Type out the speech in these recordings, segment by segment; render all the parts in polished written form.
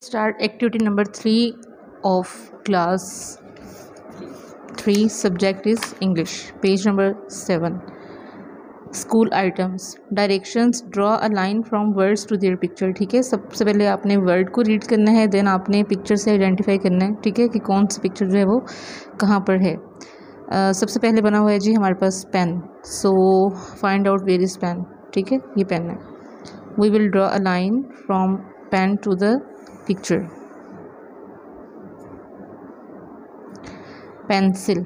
Start activity number 3 of class 3. Subject is English. Page number 7. School items. Directions. Draw a line from words to their picture. ठीक है, सबसे पहले आपने word को read करना है, देन आपने पिक्चर से आइडेंटिफाई करना है. ठीक है, कि कौन सी पिक्चर जो है वो कहाँ पर है. सबसे पहले बना हुआ है जी हमारे पास pen. So find out where is pen. ठीक है, ये पेन है. We will draw a line from pen to the picture. Pencil.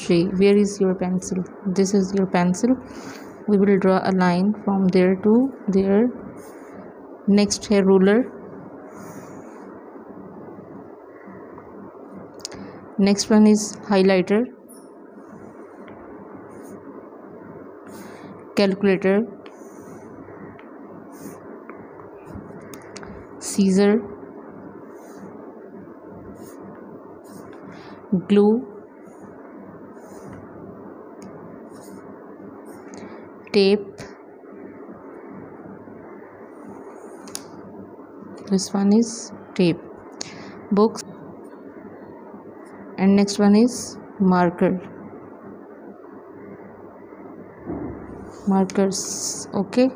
J. Where is your pencil? This is your pencil. We will draw a line from there to there. Next है ruler. Next one is highlighter, calculator, scissor, glue, tape. This one is tape. Books. And next one is marker. Markers. Okay.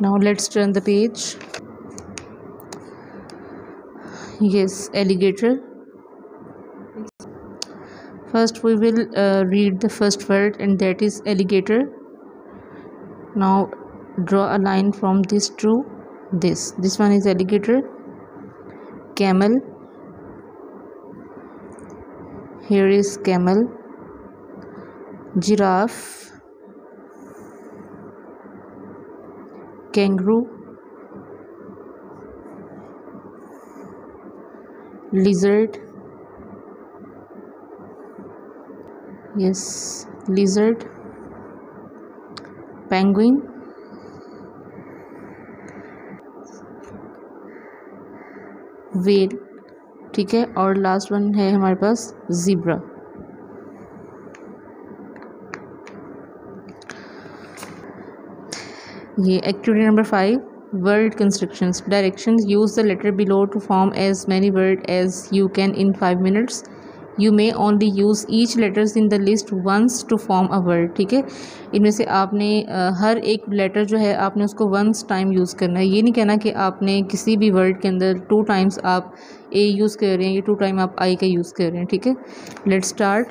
Now let's turn the page. Yes, alligator. First we will read the first word, and that is alligator. Now draw a line from this to this. This one is alligator. Camel. Here is camel. Giraffe. Kangaroo. Lizard. Yes, lizard. Penguin. Whale. ठीक है, और last one है हमारे पास zebra. ये activity number 5. Word constructions. Directions. Use the letter below to form as many words as you can in 5 minutes. You may only use each letters in the list once to form a word. ठीक है, इनमें से आपने हर एक letter जो है आपने उसको वंस टाइम यूज़ करना है. ये नहीं कहना कि आपने किसी भी वर्ड के अंदर 2 टाइम्स आप ए यूज़ कर रहे हैं, ये 2 टाइम आप आई का यूज़ कर रहे हैं. ठीक है, let's start.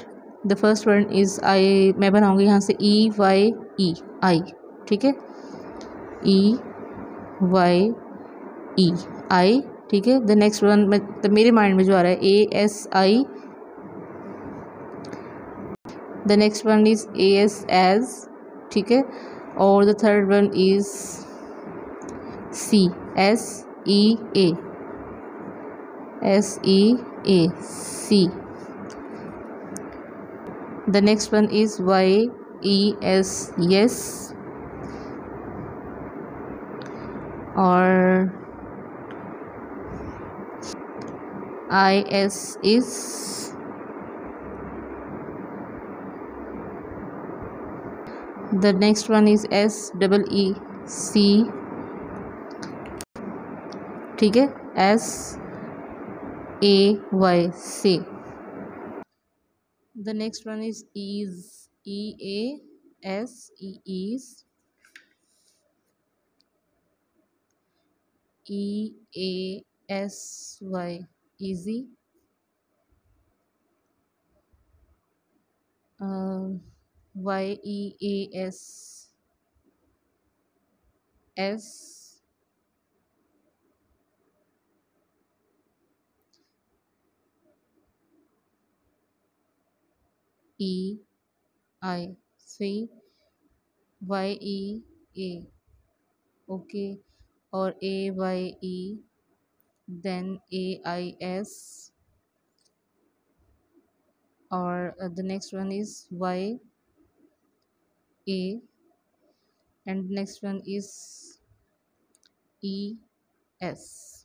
The first word is I. मैं बनाऊँगी यहाँ से EYE आई. ठीक है, EYE आई. ठीक है, द नेक्स्ट वन मेरे माइंड में जो आ रहा है ASI. The next one is AS as. ठीक है, और the third one is SEA. C. The next one is YES yes. और IS is. The next one is SEEC. ठीक है, SAY से. The next one is ease. EAS ease. EASY easy. YEAS S. EI C. YEA. okay, और AYE, then AIS, or the next one is YA, and next one is ES.